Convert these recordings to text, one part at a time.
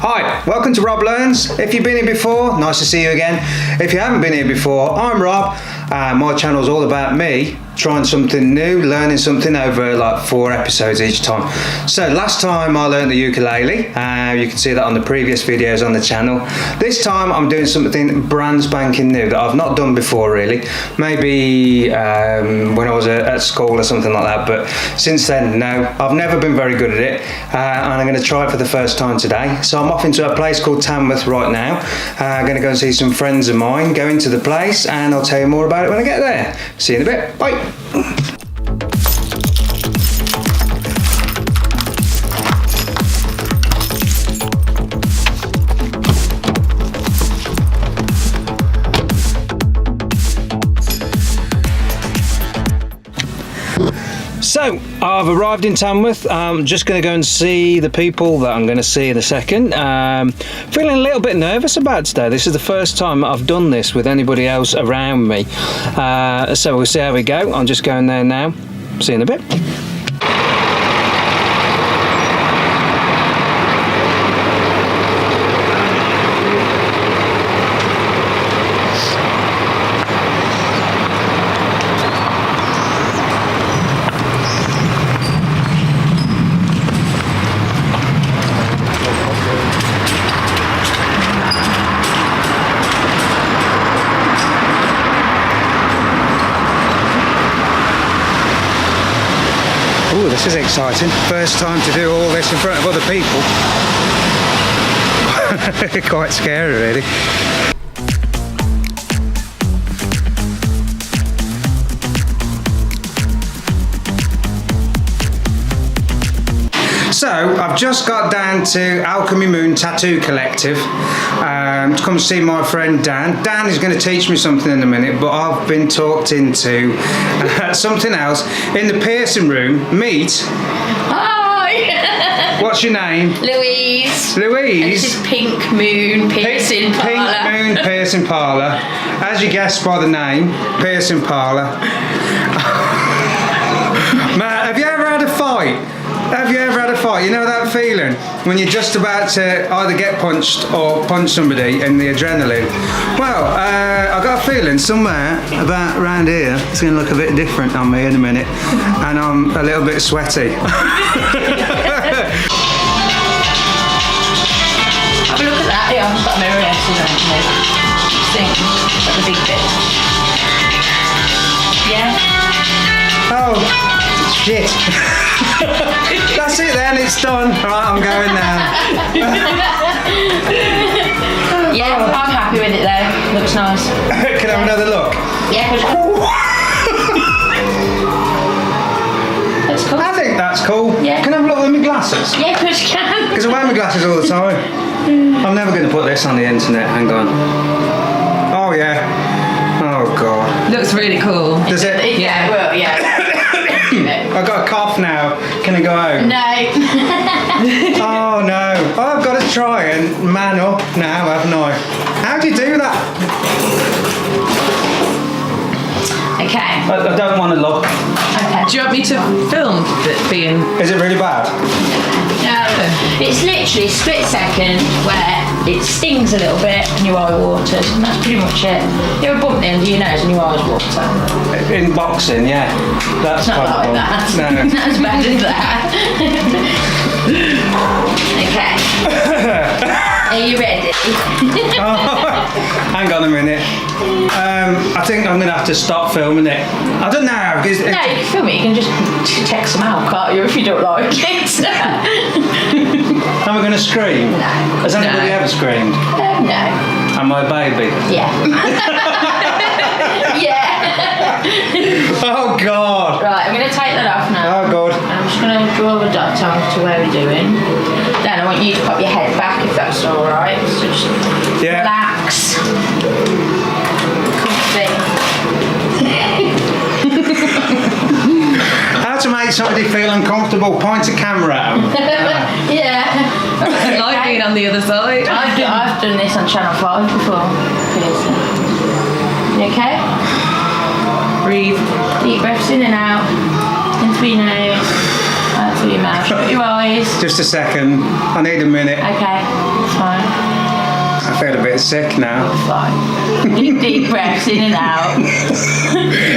Hi, welcome to Rob Learns. If you've been here before, nice to see you again. If you haven't been here before, I'm Rob. My channel's all about me trying something new, learning something over like 4 episodes each time. So last time I learned the ukulele. You can see that on the previous videos on the channel. This time I'm doing something brand spanking new that I've not done before really. Maybe when I was at school or something like that, but since then, no. I've never been very good at it, and I'm going to try it for the first time today. So I'm off into a place called Tamworth right now. I'm going to go and see some friends of mine, go into the place, and I'll tell you more about it when I get there. See you in a bit. Bye. So I've arrived in Tamworth. I'm just going to go and see the people that I'm going to see in a second. Feeling a little bit nervous about today. This is the first time I've done this with anybody else around me. So we'll see how we go. I'm just going there now. See you in a bit. Oh, this is exciting. First time to do all this in front of other people. Quite scary, really. So, I've just got down to Alchemy Moon Tattoo Collective to come see my friend Dan. Dan is going to teach me something in a minute, but I've been talked into something else. In the piercing room, meet... Hi! What's your name? Louise. Louise? And this is Pink Moon Piercing Parlour. Pink Moon Piercing Parlour. As you guessed by the name, Piercing Parlour. Matt, have you ever had a fight? Have you ever had a fight? You know that feeling when you're just about to either get punched or punch somebody and the adrenaline? Well, I've got a feeling somewhere about around here it's going to look a bit different on me in a minute, and I'm a little bit sweaty. Have a look at that. Yeah, I've got a mirror next to me. Think, like the big bit. Yeah. Oh, shit. That's it then, it's done. Right, I'm going now. Yeah, I'm happy with it though. Looks nice. Can I have another look? Yeah, that's cool. I think that's cool. Yeah. Can I have a look at my glasses? Yeah, of course you can. Because I wear my glasses all the time. I'm never going to put this on the internet. Hang on. Oh yeah. Oh god. Looks really cool. Does it? Yeah, well, yeah. I've got a cough now. Can I go home? No. Oh no. Oh, I've got to try and man up now, haven't I? How do you do that? Okay. I don't want to look. Okay. Do you want me to film it being... Is it really bad? No, it's literally a split second where it stings a little bit and your eye waters, and that's pretty much it. You have a bump under your nose and your eyes water. In boxing, yeah. That's It's not like that. No. Not as bad as that. Okay. Are you ready? Hang on a minute. I think I'm going to have to stop filming it. I don't know. Because No, you can film it. You can just text them out, can't you, if you don't like it? Am I going to scream? No. Has anybody ever screamed? No. Am I a baby? Yeah. Yeah. Oh God. Right, I'm going to take that off now. Oh God. I'm just going to draw a dot on to where we're doing. Then I want you to pop your head back if that's alright. So just relax. Comfy. How to make somebody feel uncomfortable? Point a camera at them. Yeah. I like being on the other side. I've done this on Channel 5 before. You okay? Breathe. Deep breaths in and out. In through your nose. Out through your mouth. Shut your eyes. Just a second. I need a minute. Okay. feel a bit sick now. Fine. Deep breaths in and out.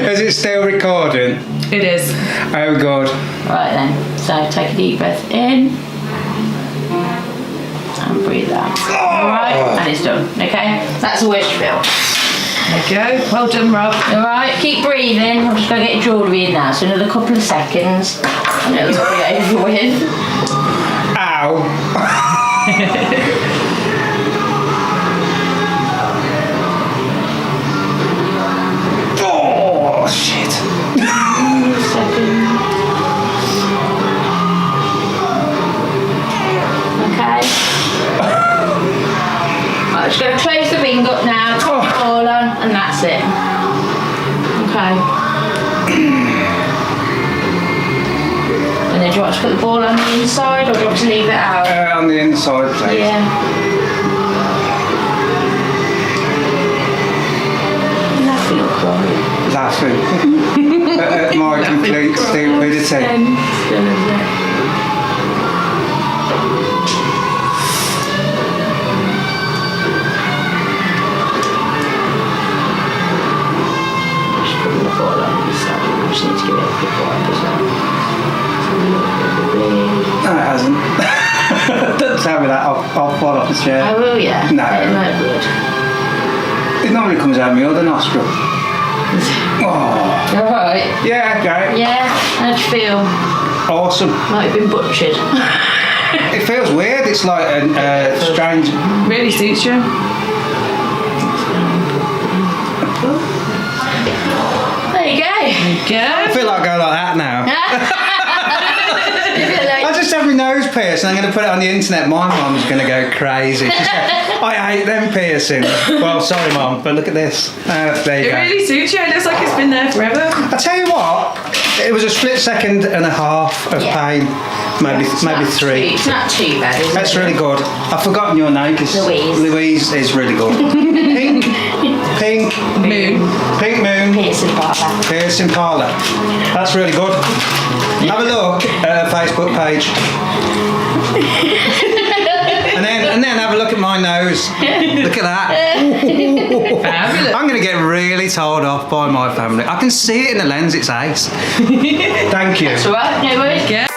Is it still recording? It is. Oh God. Right then, so take a deep breath in and breathe out. Alright, and it's done, okay? That's the worst you feel. There you go. Well done, Rob. Alright, keep breathing. I'm just going to get your jewellery in now, so another couple of seconds and it'll be over with. Ow. Oh shit. Okay. I'm just going to close the ring up now, put it all on, and that's it. Okay. And then do you want to put the ball on the inside, or do you want to leave it out? On the inside, please. Yeah. Laughing or crying? Laughing. At my complete stupidity. I just need to give it a quick wipe as well. No, it hasn't. Don't tell me that. I'll fall off the chair. I will, yeah. No. It might be good. It normally comes out of my other nostril. Oh. Alright. Yeah, okay. Yeah, how'd you feel? Awesome. Might have been butchered. It feels weird. It's like a strange. Really suits you. There you go. I feel like going like that now. I just have my nose pierced and I'm going to put it on the internet. My mum's going to go crazy. She said, I hate them piercings. Well, sorry, Mum, but look at this. There you It go. really suits you. It looks like it's been there forever. I tell you what, it was a split second and a half of pain. Maybe three. It's not too bad, is it? That's really good. I've forgotten your name because Louise. Louise is really good. Pink Moon. Piercing parlour. Piercing Parlour. That's really good. Have a look at her Facebook page. and then have a look at my nose. Look at that. Fabulous. I'm going to get really told off by my family. I can see it in the lens, it's ace. Thank you. That's alright, no worries. Yeah.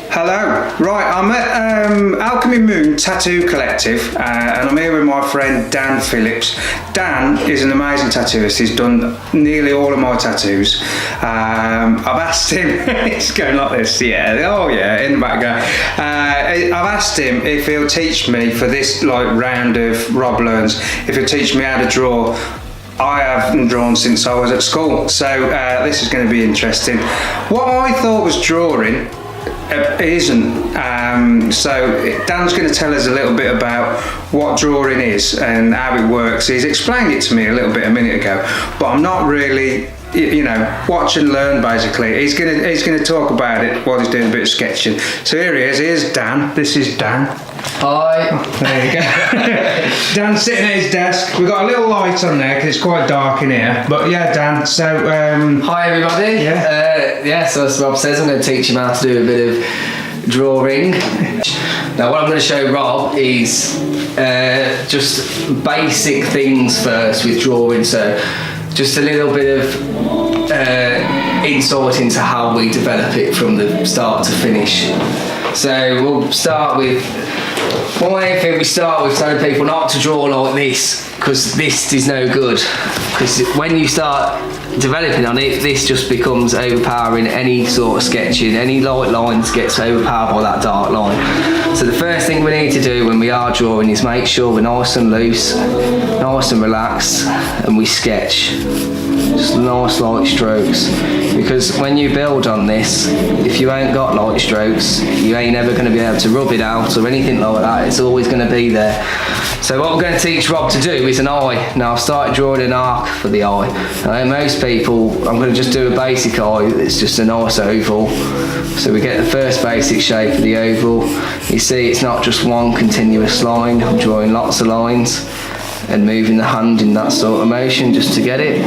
Hello. Right, I'm at Alchemy Moon Tattoo Collective and I'm here with my friend Dan Phillips. Dan is an amazing tattooist. He's done nearly all of my tattoos. I've asked him, he's going like this, in the background. I've asked him if he'll teach me for this round of Rob Learns, if he'll teach me how to draw. I haven't drawn since I was at school, so this is going to be interesting. What I thought was drawing isn't. So Dan's going to tell us a little bit about what drawing is and how it works. He's explained it to me a little bit a minute ago, but I'm not really, watch and learn basically. He's going to talk about it while he's doing a bit of sketching. So here he is. Here's Dan. This is Dan. Hi. There you go. Dan's sitting at his desk. We've got a little light on there because it's quite dark in here. But yeah, Dan. So Hi everybody. So as Rob says, I'm going to teach him how to do a bit of drawing. Now what I'm going to show Rob is just basic things first with drawing. So just a little bit of insight into how we develop it from the start to finish. So we'll start with, one thing we start with telling people not to draw like this, because this is no good. Because when you start developing on it, this just becomes overpowering. Any sort of sketching, any light lines gets overpowered by that dark line. So the first thing we need to do when we are drawing is make sure we're nice and loose, nice and relaxed, and we sketch. just nice light strokes, because when you build on this, if you ain't got light strokes, you ain't ever going to be able to rub it out or anything like that. It's always going to be there. So what we're going to teach Rob to do is an eye. Now I've started drawing an arc for the eye. Now, most people, I'm going to just do a basic eye. It's just a nice oval. So we get the first basic shape of the oval. You see it's not just one continuous line. I'm drawing lots of lines and moving the hand in that sort of motion just to get it.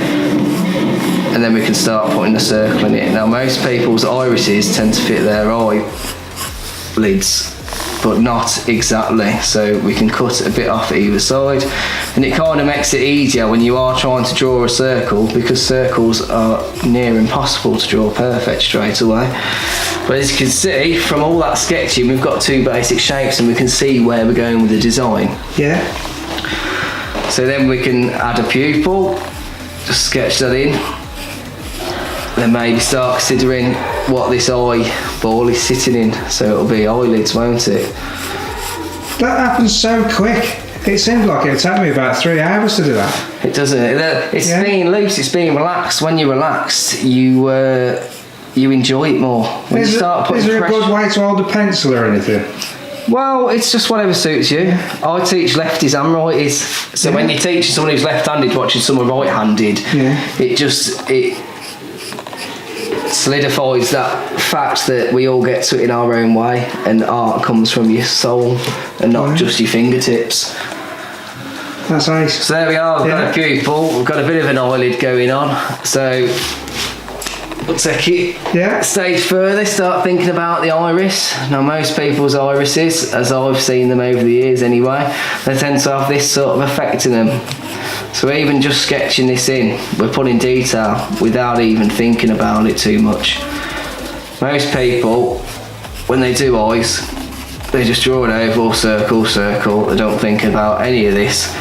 And then we can start putting the circle in it. Now most people's irises tend to fit their eye lids, but not exactly, so we can cut a bit off either side, and it kind of makes it easier when you are trying to draw a circle, because circles are near impossible to draw perfect straight away. But as you can see from all that sketching, we've got two basic shapes and we can see where we're going with the design. Yeah. So then we can add a pupil, just sketch that in, then maybe start considering what this eye ball is sitting in. So it'll be eyelids, won't it? That happens so quick. It seems like it'll take me about 3 hours to do that. It doesn't. It's being loose, it's being relaxed. When you're relaxed, you enjoy it more. When Is you start putting there a pressure. good way to hold a pencil or anything? Well, it's just whatever suits you. I teach lefties and righties. So when you teach someone who's left-handed watching someone right-handed, it solidifies that fact that we all get to it in our own way, and art comes from your soul and not just your fingertips. That's nice. So there we are, we've got a pupil, we've got a bit of an eyelid going on, so we'll take it a stage further, start thinking about the iris. Now most people's irises, as I've seen them over the years anyway, they tend to have this sort of effect in them. So even just sketching this in, we're putting detail without even thinking about it too much. Most people, when they do eyes, they just draw an oval, circle, circle. They don't think about any of this.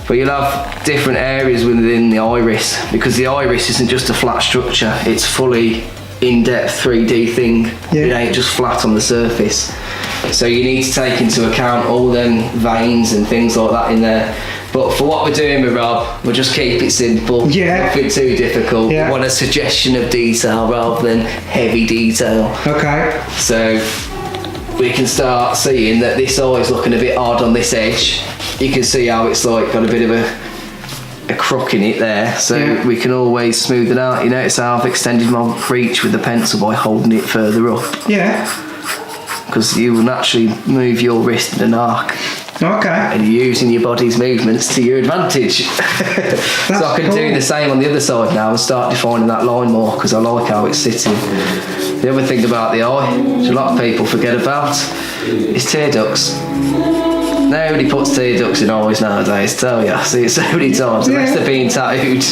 But you'll have different areas within the iris, because the iris isn't just a flat structure, it's fully in-depth 3D thing. It ain't just flat on the surface. So you need to take into account all them veins and things like that in there. But for what we're doing with Rob, we'll just keep it simple, nothing too difficult. We want a suggestion of detail rather than heavy detail. Okay. So we can start seeing that this eye is looking a bit odd on this edge. You can see how it's like got a bit of a crook in it there, so we can always smooth it out. You notice how I've extended my reach with the pencil by holding it further up? Yeah. Because you will naturally move your wrist in an arc. Okay. And you're using your body's movements to your advantage. So I can do the same on the other side now and start defining that line more, because I like how it's sitting. The other thing about the eye, which a lot of people forget about, is tear ducts. Nobody puts tear ducts in eyes nowadays, tell you. I see it so many times, unless they're being tattooed.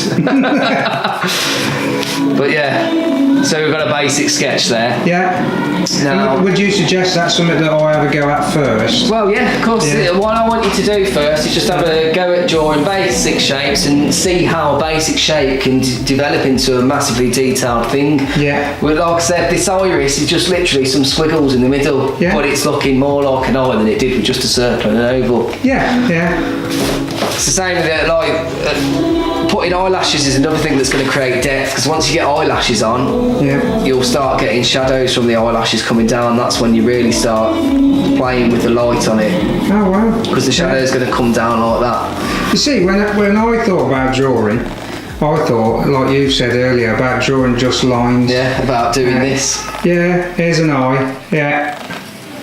But yeah, so we've got a basic sketch there. Yeah. Now, would you suggest that's something that I have a go at first? Well, yeah, of course. What I want you to do first is just have a go at drawing basic shapes and see how a basic shape can develop into a massively detailed thing. Yeah. Well, like I said, this iris is just literally some squiggles in the middle, but it's looking more like an eye than it did with just a circle and an oval. Yeah, yeah. It's the same with putting eyelashes is another thing that's going to create depth, because once you get eyelashes on, you'll start getting shadows from the eyelashes coming down. That's when you really start playing with the light on it. Oh wow. Because the shadow's going to come down like that. You see, when I thought about drawing, I thought, like you said earlier, about drawing just lines. Yeah, about doing this. Yeah, here's an eye. Yeah.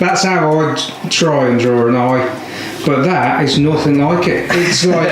That's how I'd try and draw an eye. But that is nothing like it. It's like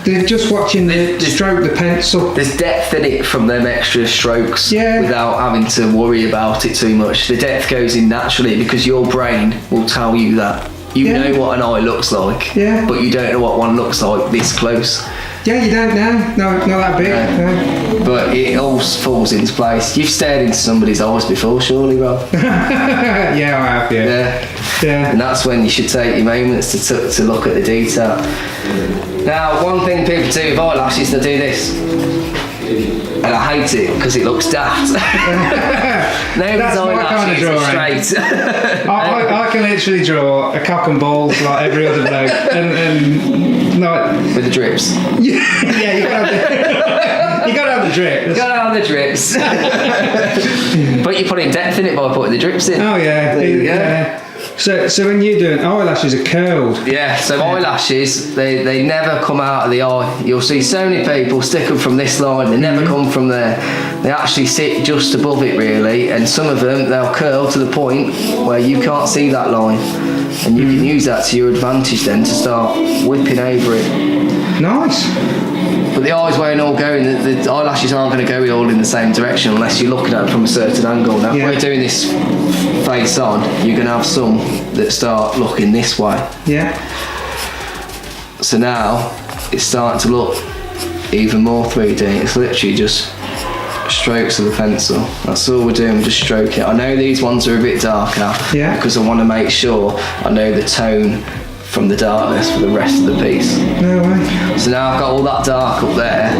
they're just watching the stroke the pencil. There's depth in it from them extra strokes without having to worry about it too much. The depth goes in naturally because your brain will tell you that. You know what an eye looks like, but you don't know what one looks like this close. Yeah, you don't know. No, not that big. No. But it all falls into place. You've stared into somebody's eyes before, surely, Rob? Yeah, I have, yeah. And that's when you should take your moments to look at the detail. Now, one thing people do with eyelashes, they do this. And I hate it because it looks daft. Nobody's That's my kind of drawing. straight. I can literally draw a cock and balls like every other bloke, and like With the drips. yeah, you gotta have the drip. You gotta have the drips. But you're putting depth in it by putting the drips in. Oh yeah, There you go. yeah. So when you're doing eyelashes are curled. Yeah, so eyelashes, they never come out of the eye. You'll see so many people stick them from this line, they never come from there. They actually sit just above it really, and some of them, they'll curl to the point where you can't see that line. And you can use that to your advantage then to start whipping over it. Nice. But the eyes won't all go, the eyelashes aren't going to go all in the same direction unless you're looking at it from a certain angle. Now, Yeah. if we're doing this face on, you're going to have some that start looking this way. Yeah. So now it's starting to look even more 3D. It's literally just strokes of the pencil. That's all we're doing, we're just stroking it. I know these ones are a bit darker Yeah. because I want to make sure I know the tone from the darkness for the rest of the piece. No way. So now I've got all that dark up there,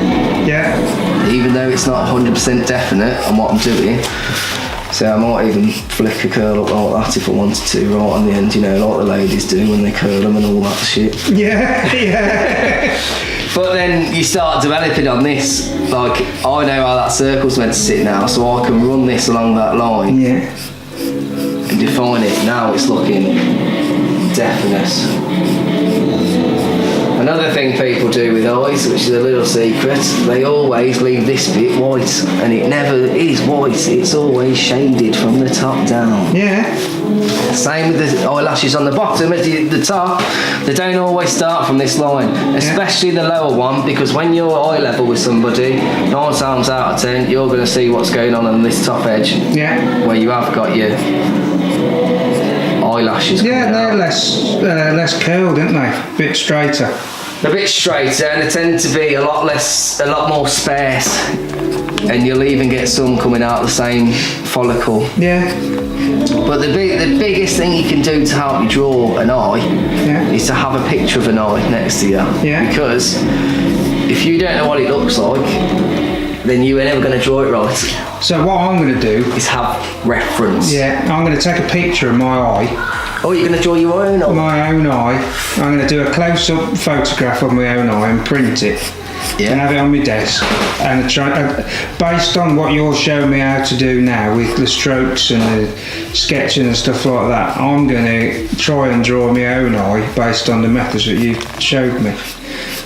Yeah. even though it's not 100% definite on what I'm doing. So I might even flick a curl up like that if I wanted to, right on the end, you know, like the ladies do when they curl them and all that shit. Yeah. Yeah. But then you start developing on this, like I know how that circle's meant to sit now, so I can run this along that line Yeah. and define it. Now it's looking definite. Another thing people do with eyes, which is a little secret, they always leave this bit white, and it never is white, it's always shaded from the top down. Yeah. Same with the eyelashes on the bottom, at the top, they don't always start from this line, especially the lower one, because when you're eye level with somebody, 9 times out of 10, you're going to see what's going on this top edge, Yeah. where you have got your eyelashes coming Yeah, they're out. less curled, aren't they? A bit straighter. A bit straighter, and they tend to be a lot more sparse, and you'll even get some coming out the same follicle. Yeah. But the biggest thing you can do to help you draw an eye Yeah. is to have a picture of an eye next to you. Yeah. Because if you don't know what it looks like, then you are never going to draw it right. So what I'm going to do, Is have reference. yeah, I'm going to take a picture of my eye, Oh, you're going to draw your own eye? my own eye. I'm going to do a close-up photograph of my own eye and print it. Yeah. And have it on my desk, and based on what you're showing me how to do now with the strokes and the sketching and stuff like that, I'm going to try and draw my own eye based on the methods that you showed me.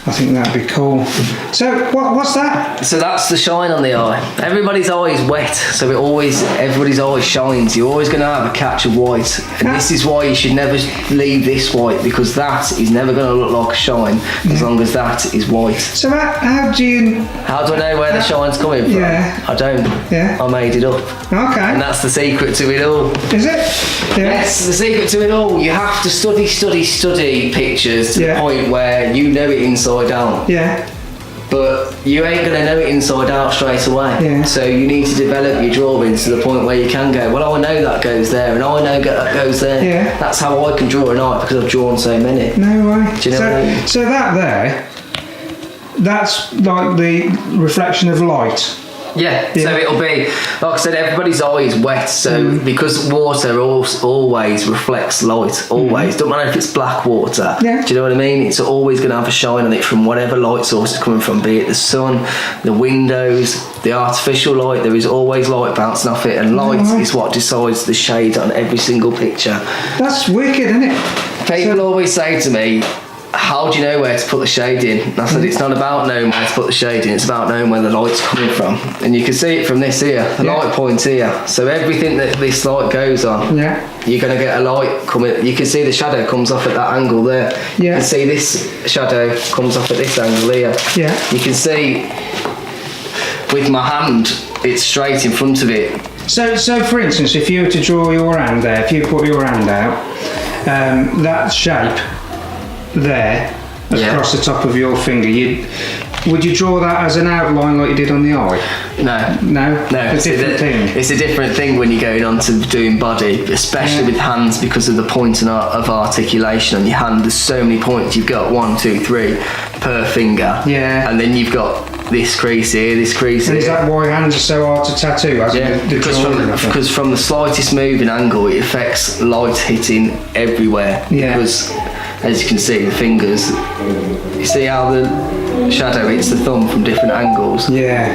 I think that'd be cool. So what's that? So that's the shine on the eye. Everybody's eye is wet, so everybody's eye shines. You're always going to have a catch of white, and this is why you should never leave this white, because that is never going to look like a shine as long as that is white. So how do you? How do I know where the shine's coming from? Yeah. I don't. Yeah. I made it up, and Okay. that's the secret to it all. Is it? Yeah. Yes, the secret to it all. You have to study pictures to Yeah. the point where you know it inside out. Yeah. But you ain't going to know it inside out straight away. Yeah. So you need to develop your drawings to the point where you can go, well, I know that goes there, and I know that goes there. Yeah. That's how I can draw an eye, because I've drawn so many. No way. Do you know what I mean? So that there, that's like the reflection of light. Yeah, Yeah. so it'll be, like I said, everybody's eye is wet, so because water always reflects light, always. Don't matter if it's black water. Yeah. Do you know what I mean? It's always going to have a shine on it from whatever light source it's coming from, be it the sun, the windows, the artificial light. There is always light bouncing off it, and light is what decides the shade on every single picture. That's wicked, isn't it? People always say to me, how do you know where to put the shade in? And I said, it's not about knowing where to put the shade in, it's about knowing where the light's coming from. And you can see it from this here, the light point here. So everything that this light goes on, Yeah. you're going to get a light coming. You can see the shadow comes off at that angle there. Yeah. You can see this shadow comes off at this angle here. Yeah. You can see with my hand, it's straight in front of it. So for instance, if you were to draw your hand there, if you put your hand out, that shape there across the top of your finger, would you draw that as an outline like you did on the eye? No, It's a different thing. It's a different thing when you're going on to doing body, especially with hands, because of the point of articulation on your hand. There's so many points. You've got 1, 2, 3 per finger. Yeah. And then you've got this crease here, this crease And here. is that why hands are so hard to tattoo? As Yeah, the because drawing, I think? because from the slightest moving angle, it affects light hitting everywhere. Yeah. Because, as you can see, the fingers, you see how the shadow hits the thumb from different angles, Yeah.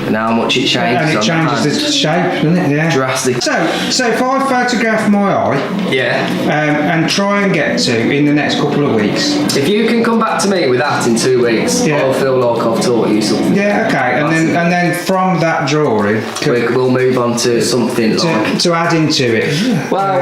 and how much it changes. And it on changes the the hand. shape, doesn't it? Yeah. Drastic. So if I photograph my eye Yeah. and try and get to in the next couple of weeks. If you can come back to me with that in 2 weeks, Yeah. I'll feel like I've taught you something. Yeah. Okay. And then from that drawing, We'll move on to something like. to add into it. Well,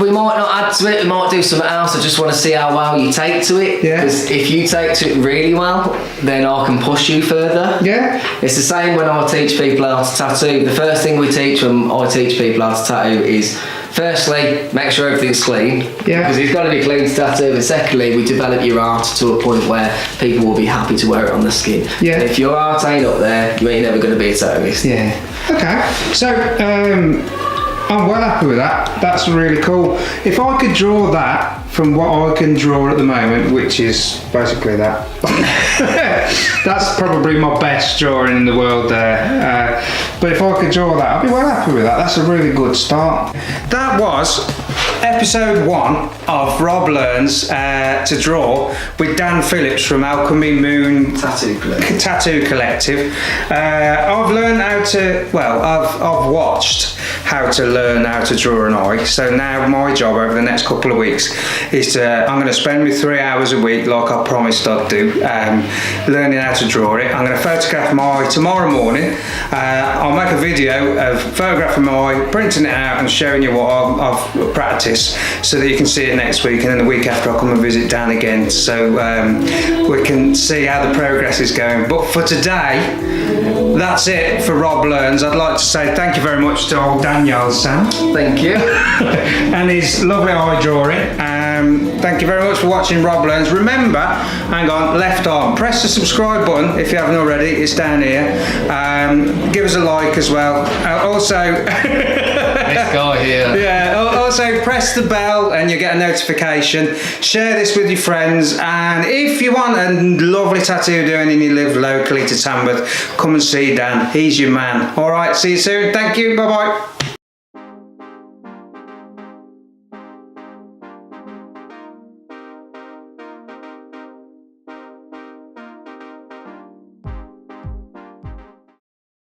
we might not add to it. We might do something else. I just want to see how well you take to it. Yeah. Because if you take to it really well, then I can push you further. Yeah. It's the same when I teach people how to tattoo. The first thing we teach when I teach people how to tattoo is, firstly, make sure everything's clean. Yeah. Because it's got to be clean to tattoo. And secondly, we develop your art to a point where people will be happy to wear it on the skin. Yeah. And if your art ain't up there, you ain't never going to be a tattooist. Yeah. Okay. So I'm well happy with that. That's really cool. If I could draw that from what I can draw at the moment, which is basically that, that's probably my best drawing in the world there. But if I could draw that, I'd be well happy with that. That's a really good start. That was episode 1 of Rob Learns to Draw with Dan Phillips from Alchemy Moon Tattoo Collective. I've learned how to, I've watched how to learn how to draw an eye. So now my job over the next couple of weeks is I'm going to spend me 3 hours a week, like I promised I'd do, learning how to draw it. I'm going to photograph my eye tomorrow morning. I'll make a video of photographing my eye, printing it out and showing you what I've practiced so that you can see it next week, and then the week after I'll come and visit Dan again so we can see how the progress is going. But for today, that's it for Rob Learns. I'd like to say thank you very much to old Daniel Sam. Thank you. And his lovely eye drawing. Thank you very much for watching Rob Learns. Remember, hang on, left arm, press the subscribe button if you haven't already, it's down here. Give us a like as well. Also, This guy here. yeah, also press the bell and you get a notification. Share this with your friends, and if you want a lovely tattoo doing and you live locally to Tamworth, come and see Dan. He's your man. Alright, see you soon. Thank you. Bye bye.